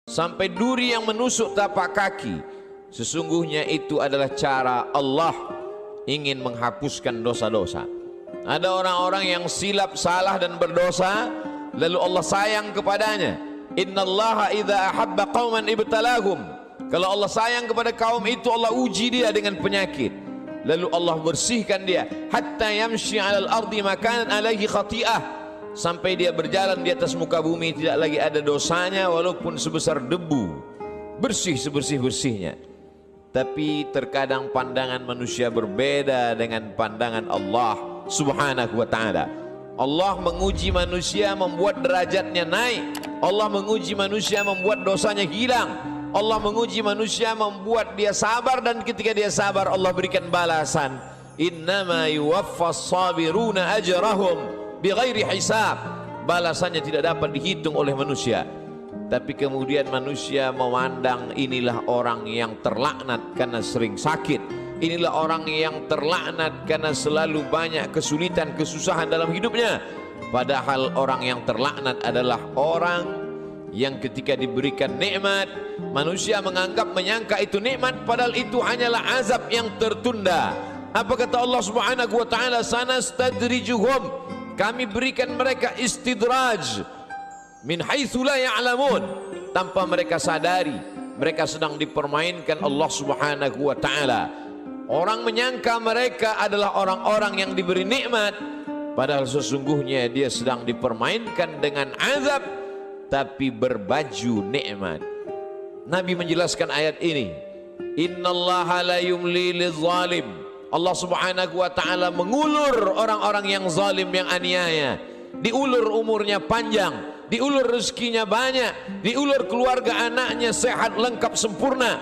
sampai duri yang menusuk tapak kaki, sesungguhnya itu adalah cara Allah ingin menghapuskan dosa-dosa. Ada orang-orang yang silap, salah dan berdosa, lalu Allah sayang kepadanya. Innallaha idza ahabba qauman ibtalahum. Kalau Allah sayang kepada kaum itu, Allah uji dia dengan penyakit, lalu Allah bersihkan dia hatta yamshi 'alal ardi makanan alaihi khati'ah, sampai dia berjalan di atas muka bumi tidak lagi ada dosanya walaupun sebesar debu, bersih sebersih-bersihnya. Tapi terkadang pandangan manusia berbeda dengan pandangan Allah Subhanahu wa ta'ala. Allah menguji manusia membuat derajatnya naik. Allah menguji manusia membuat dosanya hilang. Allah menguji manusia membuat dia sabar, dan ketika dia sabar Allah berikan balasan. Innama yuwaffas sabiruna ajrahum bighairi hisab. Balasannya tidak dapat dihitung oleh manusia. Tapi kemudian manusia memandang inilah orang yang terlaknat karena sering sakit, inilah orang yang terlaknat karena selalu banyak kesulitan, kesusahan dalam hidupnya. Padahal orang yang terlaknat adalah orang yang ketika diberikan nikmat, manusia menganggap, menyangka itu nikmat, padahal itu hanyalah azab yang tertunda. Apa kata Allah Subhanahu wa ta'ala? Sanastadrijuhum, kami berikan mereka istidraj min haitsu la ya'lamun, tanpa mereka sadari mereka sedang dipermainkan Allah Subhanahu wa ta'ala. Orang menyangka mereka adalah orang-orang yang diberi nikmat, padahal sesungguhnya dia sedang dipermainkan dengan azab tapi berbaju nikmat. Nabi menjelaskan ayat ini, innallaha la yumli lizalim. Allah Subhanahu wa ta'ala mengulur orang-orang yang zalim, yang aniaya. Diulur umurnya panjang, diulur rezekinya banyak, diulur keluarga anaknya sehat, lengkap, sempurna,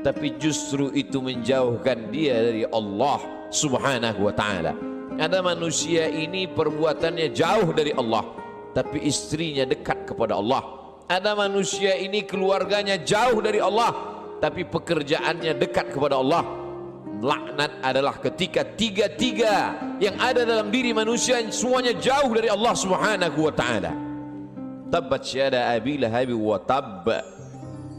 tapi justru itu menjauhkan dia dari Allah Subhanahu wa ta'ala. Ada manusia ini perbuatannya jauh dari Allah, tapi istrinya dekat kepada Allah. Ada manusia ini keluarganya jauh dari Allah, tapi pekerjaannya dekat kepada Allah. Laknat adalah ketika tiga-tiga yang ada dalam diri manusia semuanya jauh dari Allah Subhanahu wa ta'ala. Tabbat syada Abi Lahab wa tab.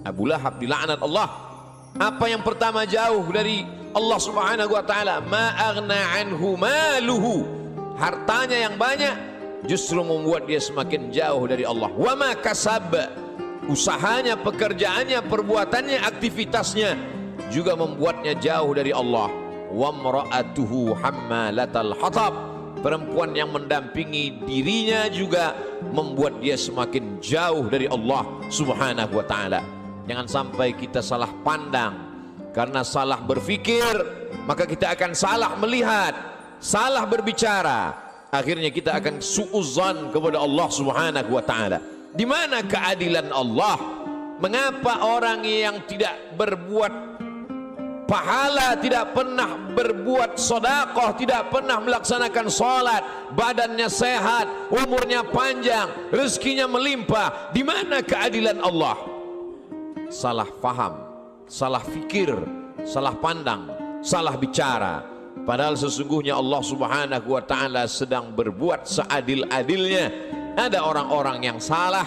Abu Lahab dilaknat Allah. Apa yang pertama jauh dari Allah Subhanahu wa ta'ala? Ma aghna anhu maluhu. Hartanya yang banyak justru membuat dia semakin jauh dari Allah. Wa ma kasab. Usahanya, pekerjaannya, perbuatannya, aktivitasnya juga membuatnya jauh dari Allah. Wa mra'atuhu hammalatal hatab. Perempuan yang mendampingi dirinya juga membuat dia semakin jauh dari Allah Subhanahu wa ta'ala. Jangan sampai kita salah pandang. Karena salah berpikir, maka kita akan salah melihat, salah berbicara. Akhirnya kita akan su'uzan kepada Allah Subhanahu wa ta'ala. Di mana keadilan Allah? Mengapa orang yang tidak berbuat pahala, tidak pernah berbuat sedekah, tidak pernah melaksanakan salat, badannya sehat, umurnya panjang, rezekinya melimpah? Di mana keadilan Allah? Salah faham, salah fikir, salah pandang, salah bicara. Padahal sesungguhnya Allah Subhanahu wa ta'ala sedang berbuat seadil-adilnya. Ada orang-orang yang salah,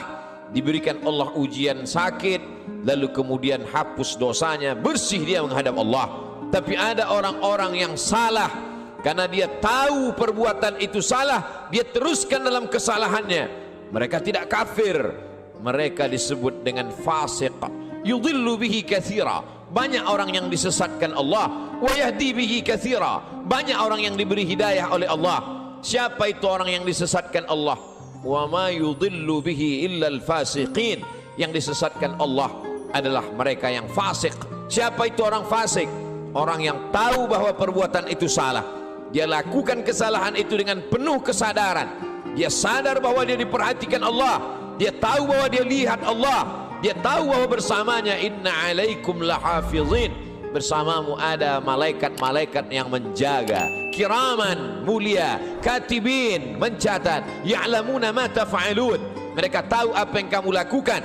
diberikan Allah ujian sakit, lalu kemudian hapus dosanya, bersih dia menghadap Allah. Tapi ada orang-orang yang salah, karena dia tahu perbuatan itu salah, dia teruskan dalam kesalahannya. Mereka tidak kafir, mereka disebut dengan fasik. Yudhillu bihi katsira. Banyak orang yang disesatkan Allah. Wa yahdi bihi katsira. Banyak orang yang diberi hidayah oleh Allah. Siapa itu orang yang disesatkan Allah? Wa ma yudhillu bihi illa al-fasiqin. Yang disesatkan Allah adalah mereka yang fasik. Siapa itu orang fasik? Orang yang tahu bahwa perbuatan itu salah, dia lakukan kesalahan itu dengan penuh kesadaran. Dia sadar bahwa dia diperhatikan Allah, dia tahu bahwa dia lihat Allah, dia tahu bahwa bersamanya inna alaikum lahafizin, bersamamu ada malaikat-malaikat yang menjaga, kiraman, mulia, katibin, mencatat, ya'lamuna ma taf'alun, mereka tahu apa yang kamu lakukan.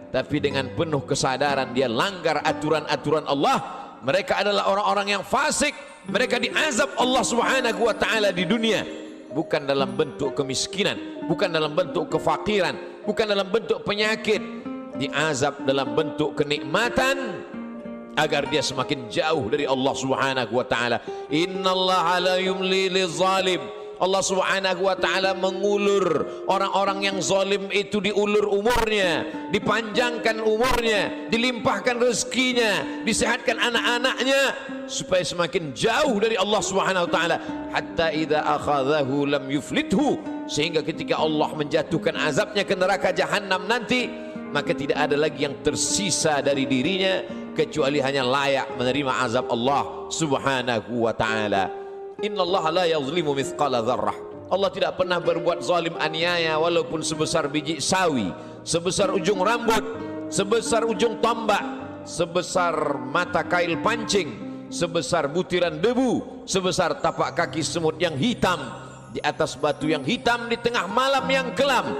Tapi dengan penuh kesadaran dia langgar aturan-aturan Allah. Mereka adalah orang-orang yang fasik. Mereka diazab Allah Subhanahu wa ta'ala di dunia, bukan dalam bentuk kemiskinan, bukan dalam bentuk kefakiran, bukan dalam bentuk penyakit, diazab dalam bentuk kenikmatan agar dia semakin jauh dari Allah Subhanahu wa taala. Innallaha la yumli lizalim. Allah Subhanahu wa taala mengulur orang-orang yang zalim itu, diulur umurnya, dipanjangkan umurnya, dilimpahkan rezekinya, disehatkan anak-anaknya supaya semakin jauh dari Allah Subhanahu wa taala. Hatta idza akhadhahu lam yuflithu, sehingga ketika Allah menjatuhkan azabnya ke neraka jahanam nanti, maka tidak ada lagi yang tersisa dari dirinya kecuali hanya layak menerima azab Allah Subhanahu wa taala. Innallaha la yazlimu mithqala dzarrah. Allah tidak pernah berbuat zalim aniaya walaupun sebesar biji sawi, sebesar ujung rambut, sebesar ujung tombak, sebesar mata kail pancing, sebesar butiran debu, sebesar tapak kaki semut yang hitam di atas batu yang hitam di tengah malam yang kelam.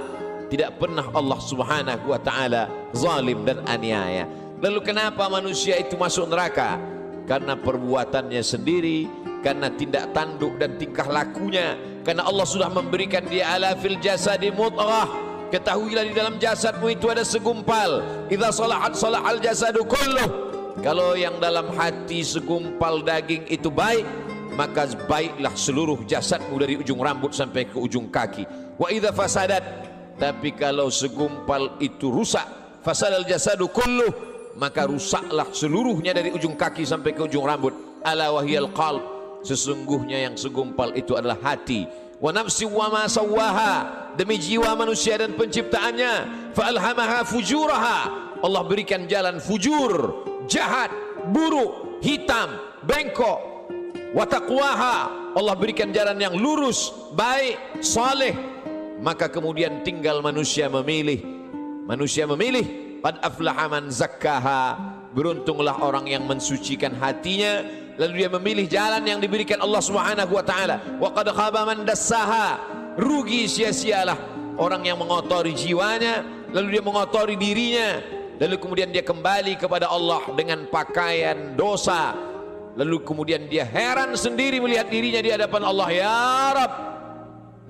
Tidak pernah Allah Subhanahu wa taala zalim dan aniaya. Lalu kenapa manusia itu masuk neraka? Karena perbuatannya sendiri, karena tindak tanduk dan tingkah lakunya. Karena Allah sudah memberikan dia ala fil jasadi mudghah. Ketahuilah di dalam jasadmu itu ada segumpal. Idza salahat salahal jasadu kulluh. Kalau yang dalam hati segumpal daging itu baik, maka baiklah seluruh jasadmu dari ujung rambut sampai ke ujung kaki. Wa idza fasadat, tapi kalau segumpal itu rusak, fasadal jasadu kulluh, maka rusaklah seluruhnya dari ujung kaki sampai ke ujung rambut. Ala wahiyal qalb, sesungguhnya yang segumpal itu adalah hati. Wa nafsi wa ma sawwaha, demi jiwa manusia dan penciptaannya. Fa alhamaha fujuraha, Allah berikan jalan fujur, jahat, buruk, hitam, bengkok. Wa taqwaha, Allah berikan jalan yang lurus, baik, saleh. Maka kemudian tinggal manusia memilih. Manusia memilih. Qad aflaha man zakkaha, beruntunglah orang yang mensucikan hatinya, lalu dia memilih jalan yang diberikan Allah Subhanahu wa taala. Wa qad khaba man dassaha, rugi sia-sialah orang yang mengotori jiwanya, lalu dia mengotori dirinya, lalu kemudian dia kembali kepada Allah dengan pakaian dosa, lalu kemudian dia heran sendiri melihat dirinya di hadapan Allah. Ya Rabb,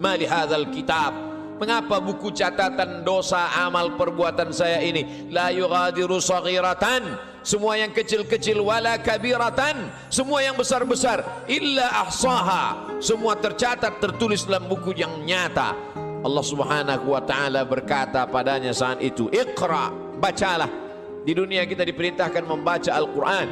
ma li hadzal kitab, mengapa buku catatan dosa amal perbuatan saya ini la yughadiru saghiratan, semua yang kecil-kecil, wala kabiratan, semua yang besar-besar, illa ahsaha, semua tercatat tertulis dalam buku yang nyata. Allah Subhanahu wa taala berkata padanya saat itu, Iqra, bacalah. Di dunia kita diperintahkan membaca Al-Quran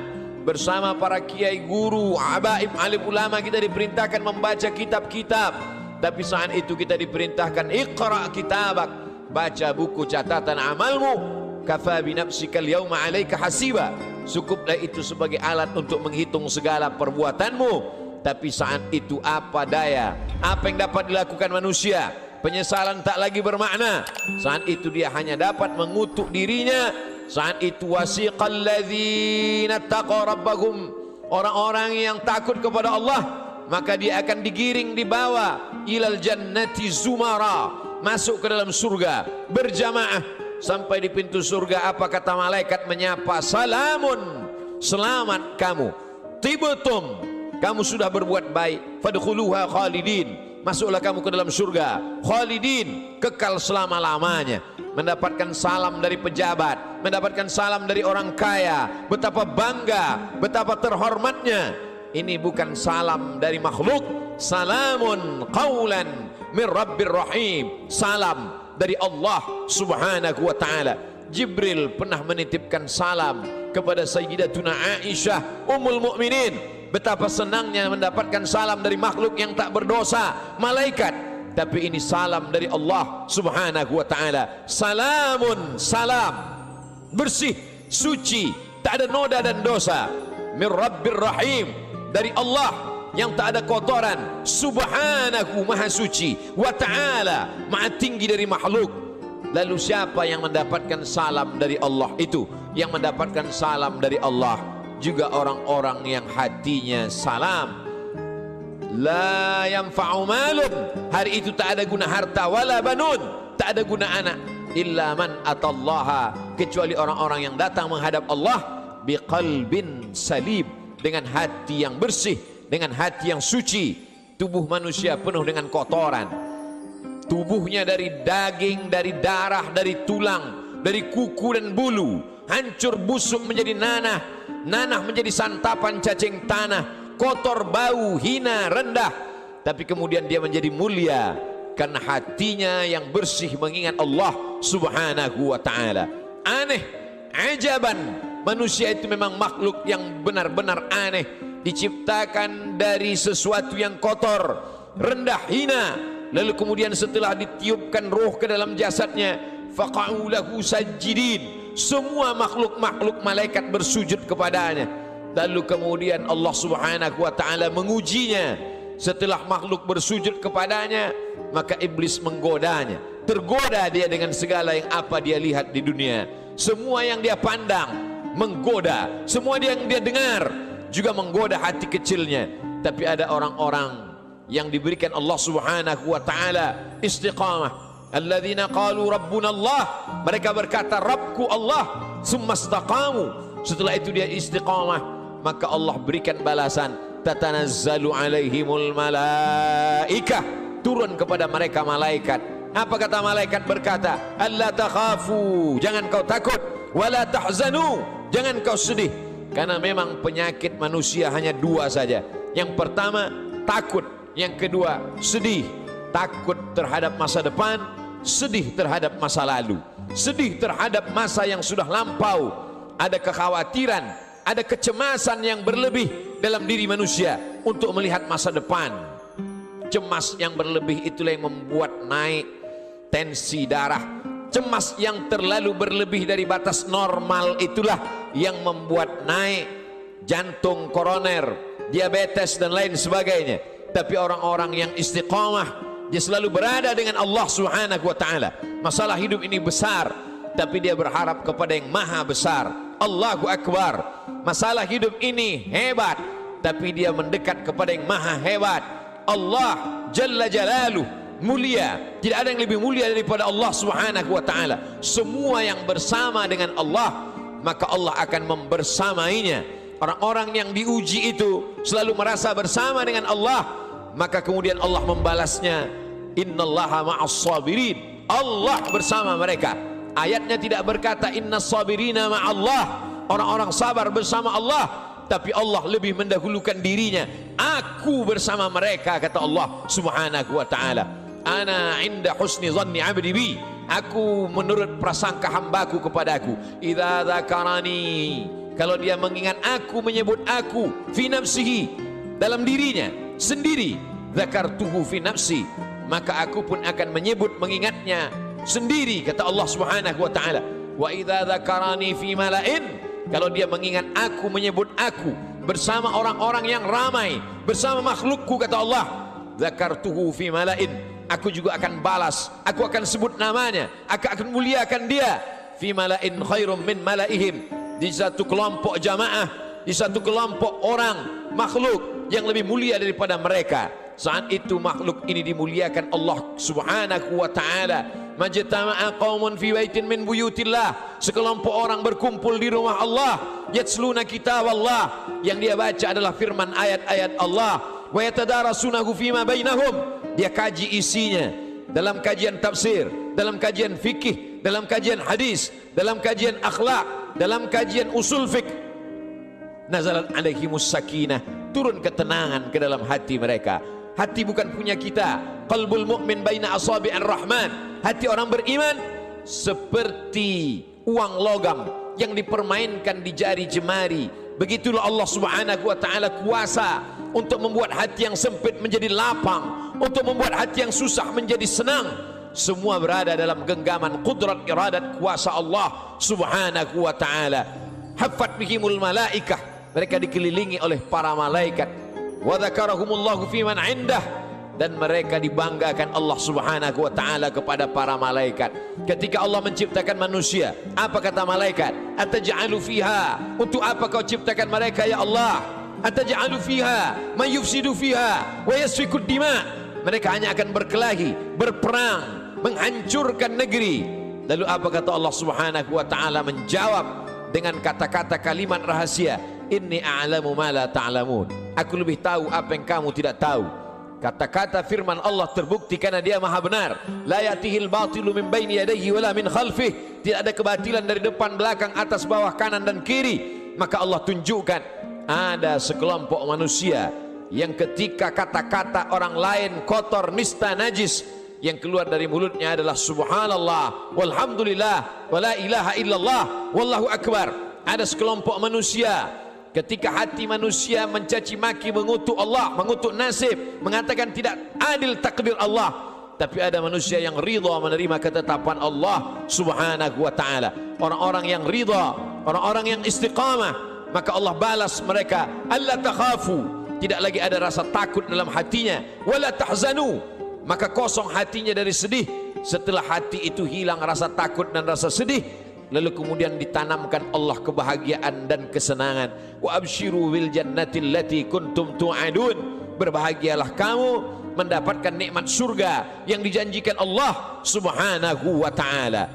bersama para kiai, guru, abaib, alim ulama. Kita diperintahkan membaca kitab-kitab. Tapi saat itu kita diperintahkan Iqra kitabak, baca buku catatan amalmu. Kafa bi nafsika al-yawma 'alaika hasiba, cukuplah itu sebagai alat untuk menghitung segala perbuatanmu. Tapi saat itu apa daya, apa yang dapat dilakukan manusia? Penyesalan tak lagi bermakna. Saat itu dia hanya dapat mengutuk dirinya. Saat itu wasiqal ladzina taqaw rabbahum, orang-orang yang takut kepada Allah, maka dia akan digiring, dibawa ilal jannati zumara, masuk ke dalam surga berjamaah. Sampai di pintu surga, apa kata malaikat menyapa? Salamun, selamat kamu, tibtum, kamu sudah berbuat baik, fadkhuluha khalidin, masuklah kamu ke dalam surga khalidin, kekal selama-lamanya. Mendapatkan salam dari pejabat, mendapatkan salam dari orang kaya, betapa bangga, betapa terhormatnya. Ini bukan salam dari makhluk. Salamun qawlan min rabbir rahim, salam dari Allah Subhanahu wa taala. Jibril pernah menitipkan salam kepada Sayyidatuna Aisyah Ummul Mukminin. Betapa senangnya mendapatkan salam dari makhluk yang tak berdosa, malaikat. Tapi ini salam dari Allah Subhanahu wa taala. Salamun, salam, bersih, suci, tak ada noda dan dosa. Min rabbir rahim, dari Allah yang tak ada kotoran, subhanahu, maha suci, wa ta'ala, maha tinggi dari makhluk. Lalu siapa yang mendapatkan salam dari Allah itu? Yang mendapatkan salam dari Allah juga orang-orang yang hatinya salam. La yanfa'u malun, hari itu tak ada guna harta, wala banun, tak ada guna anak, illa man atallaha, kecuali orang-orang yang datang menghadap Allah biqalbin salim, dengan hati yang bersih, dengan hati yang suci. Tubuh manusia penuh dengan kotoran. Tubuhnya dari daging, dari darah, dari tulang, dari kuku dan bulu, hancur busuk menjadi nanah, nanah menjadi santapan cacing tanah, kotor, bau, hina, rendah. Tapi kemudian dia menjadi mulia karena hatinya yang bersih mengingat Allah subhanahu wa ta'ala. Aneh, ajaban, manusia itu memang makhluk yang benar-benar aneh, diciptakan dari sesuatu yang kotor, rendah, hina. Lalu kemudian setelah ditiupkan roh ke dalam jasadnya, faqa'u lahu sajidin, semua makhluk-makhluk malaikat bersujud kepadanya. Lalu kemudian Allah subhanahu wa ta'ala mengujinya. Setelah makhluk bersujud kepadanya, maka iblis menggodanya. Tergoda dia dengan segala yang apa dia lihat di dunia. Semua yang dia pandang menggoda, semua yang dia dengar juga menggoda hati kecilnya. Tapi ada orang-orang yang diberikan Allah subhanahu wa ta'ala istiqamah. Alladzina qalu rabbuna Allah, mereka berkata Rabbku Allah, summa istaqamu, setelah itu dia istiqamah, maka Allah berikan balasan. Tatanazzalu alaihimul malaikah, turun kepada mereka malaikat. Apa kata malaikat? Berkata, alla takhafu, jangan kau takut, wala tahzanu, jangan kau sedih. Karena memang penyakit manusia hanya dua saja. Yang pertama takut, yang kedua sedih. Takut terhadap masa depan, sedih terhadap masa lalu, sedih terhadap masa yang sudah lampau. Ada kekhawatiran, ada kecemasan yang berlebih dalam diri manusia untuk melihat masa depan. Cemas yang berlebih itulah yang membuat naik tensi darah. Cemas yang terlalu berlebih dari batas normal itulah yang membuat naik jantung koroner, diabetes dan lain sebagainya. Tapi orang-orang yang istiqamah, dia selalu berada dengan Allah subhanahu wa ta'ala. Masalah hidup ini besar, tapi dia berharap kepada yang maha besar. Allahu Akbar. Masalah hidup ini hebat, tapi dia mendekat kepada yang maha hebat. Allah Jalla Jalaluh, mulia. Tidak ada yang lebih mulia daripada Allah subhanahu wa ta'ala. Semua yang bersama dengan Allah, maka Allah akan membersamainya. Orang-orang yang diuji itu selalu merasa bersama dengan Allah, maka kemudian Allah membalasnya, innallaha ma'as sabirin, Allah bersama mereka. Ayatnya tidak berkata innas sabirina ma'allah, orang-orang sabar bersama Allah, tapi Allah lebih mendahulukan dirinya. Aku bersama mereka, kata Allah subhanahu wa ta'ala. Ana inda husni zanni abdi bi, aku menurut prasangka hambaku kepadaku. Idza dzakarani, kalau dia mengingat aku, menyebut aku, fi nafsihi, dalam dirinya sendiri, dzakartuhu fi nafsi, maka aku pun akan menyebut, mengingatnya sendiri, kata Allah subhanahu wa ta'ala. Wa idza dzakarani fi mala'in, kalau dia mengingat aku, menyebut aku bersama orang-orang yang ramai, bersama makhlukku, kata Allah, dzakartuhu fi mala'in, aku juga akan balas, aku akan sebut namanya, aku akan muliakan dia. Fi mala'in khairum min mala'ihim, di satu kelompok jamaah, di satu kelompok orang makhluk yang lebih mulia daripada mereka. Saat itu makhluk ini dimuliakan Allah subhanahu wa ta'ala. Majtama'a qaumun fi baitin min buyutillah, sekelompok orang berkumpul di rumah Allah, yatsluna kitab Allah, yang dia baca adalah firman ayat-ayat Allah, wa yatadarasunahu fima bainahum, dia kaji isinya dalam kajian tafsir, dalam kajian fikih, dalam kajian hadis, dalam kajian akhlak, dalam kajian usul fiqh. Nazalat alaihimus sakinah, turun ketenangan ke dalam hati mereka. Hati bukan punya kita. Qalbul mu'min baina asabi'ir rahman, hati orang beriman seperti uang logam yang dipermainkan di jari jemari. Begitulah Allah subhanahu wa ta'ala kuasa untuk membuat hati yang sempit menjadi lapang, untuk membuat hati yang susah menjadi senang. Semua berada dalam genggaman qudrat iradat kuasa Allah subhanahu wa ta'ala. Haffat bihimul malaikah, mereka dikelilingi oleh para malaikat. Wa dzakarahumullahu fi man indah, dan mereka dibanggakan Allah subhanahu wa ta'ala kepada para malaikat. Ketika Allah menciptakan manusia, apa kata malaikat? Ataj'alu fiha, untuk apa kau ciptakan mereka ya Allah? Ataj'alu fiha man yufsidu fiha wa yasfikud dima, mereka hanya akan berkelahi, berperang, menghancurkan negeri. Lalu apa kata Allah subhanahu wa ta'ala? Menjawab dengan kata-kata kalimat rahasia, inni a'lamu ma la ta'lamun, aku lebih tahu apa yang kamu tidak tahu. Kata-kata firman Allah terbukti karena dia maha benar. La yatihil batilu min baini yadayhi wala min khalfih. Tidak ada kebatilan dari depan, belakang, atas, bawah, kanan dan kiri. Maka Allah tunjukkan ada sekelompok manusia yang ketika kata-kata orang lain kotor, nista, najis, yang keluar dari mulutnya adalah subhanallah, walhamdulillah, wala ilaha illallah, wallahu akbar. Ada sekelompok manusia ketika hati manusia mencaci maki, mengutuk Allah, mengutuk nasib, mengatakan tidak adil takdir Allah, tapi ada manusia yang ridha menerima ketetapan Allah subhanahu wa ta'ala. Orang-orang yang ridha, orang-orang yang istiqamah, maka Allah balas mereka, alla takhafu, tidak lagi ada rasa takut dalam hatinya, wala tahzanu, maka kosong hatinya dari sedih. Setelah hati itu hilang rasa takut dan rasa sedih, lalu kemudian ditanamkan Allah kebahagiaan dan kesenangan. Wa absyiru bil jannati allati kuntum tu'adun, berbahagialah kamu mendapatkan nikmat surga yang dijanjikan Allah subhanahu wa ta'ala.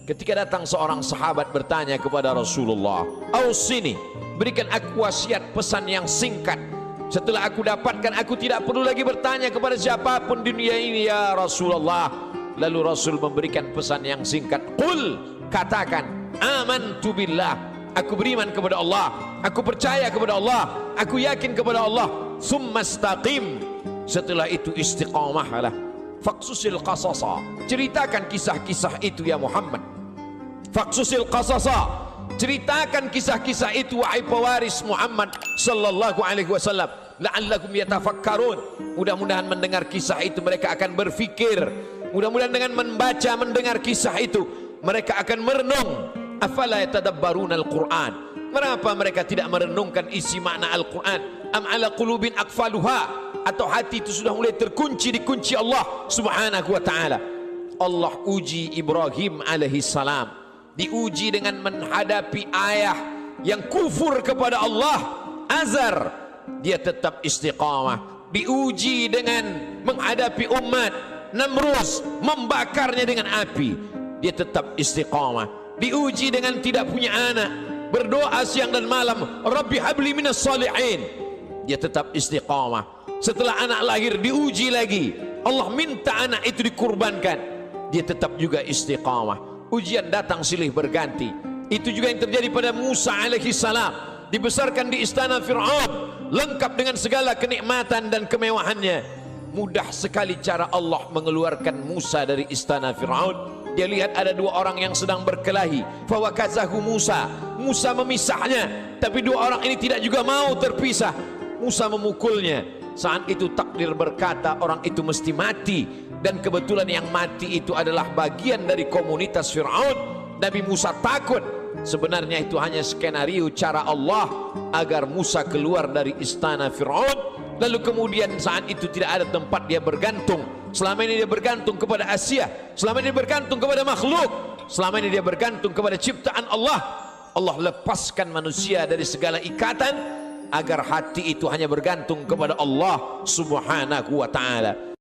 Ketika datang seorang sahabat bertanya kepada Rasulullah, ausini, berikan aku wasiat pesan yang singkat. Setelah aku dapatkan, aku tidak perlu lagi bertanya kepada siapapun di dunia ini ya Rasulullah. Lalu Rasul memberikan pesan yang singkat, qul, katakan, amantu billah, aku beriman kepada Allah, aku percaya kepada Allah, aku yakin kepada Allah, summa istaqim, setelah itu istiqamahlah, faqsusil qasasa, ceritakan kisah-kisah itu ya Muhammad, faqsusil qasasa, ceritakan kisah-kisah itu wahai pewaris Muhammad sallallahu alaihi wasallam, la'allakum yatafakkarun, mudah-mudahan mendengar kisah itu mereka akan berfikir, mudah-mudahan dengan membaca mendengar kisah itu mereka akan merenung. Afala yatadabbaruna al-Quran, kenapa mereka tidak merenungkan isi makna Al-Quran? Am ala qulubin aqfaluha, atau hati itu sudah mulai terkunci di kunci Allah subhanahu wa ta'ala. Allah uji Ibrahim alaihi salam, diuji dengan menghadapi ayah yang kufur kepada Allah, Azar, dia tetap istiqamah. Diuji dengan menghadapi umat Namrus, membakarnya dengan api, dia tetap istiqamah. Diuji dengan tidak punya anak, berdoa siang dan malam, Rabbi habli minas salihin, dia tetap istiqamah. Setelah anak lahir diuji lagi, Allah minta anak itu dikurbankan, dia tetap juga istiqamah. Ujian datang silih berganti. Itu juga yang terjadi pada Musa alaihi salam, dibesarkan di istana Fir'aun, lengkap dengan segala kenikmatan dan kemewahannya. Mudah sekali cara Allah mengeluarkan Musa dari istana Fir'aun. Dia lihat ada dua orang yang sedang berkelahi, fawakazahu Musa, Musa memisahnya, tapi dua orang ini tidak juga mau terpisah. Musa memukulnya. Saat itu takdir berkata orang itu mesti mati, dan kebetulan yang mati itu adalah bagian dari komunitas Fir'aun. Nabi Musa takut. Sebenarnya itu hanya skenario cara Allah agar Musa keluar dari istana Fir'aun. Lalu kemudian saat itu tidak ada tempat dia bergantung. Selama ini dia bergantung kepada Asia, selama ini dia bergantung kepada makhluk, selama ini dia bergantung kepada ciptaan Allah. Allah lepaskan manusia dari segala ikatan agar hati itu hanya bergantung kepada Allah subhanahu wa ta'ala.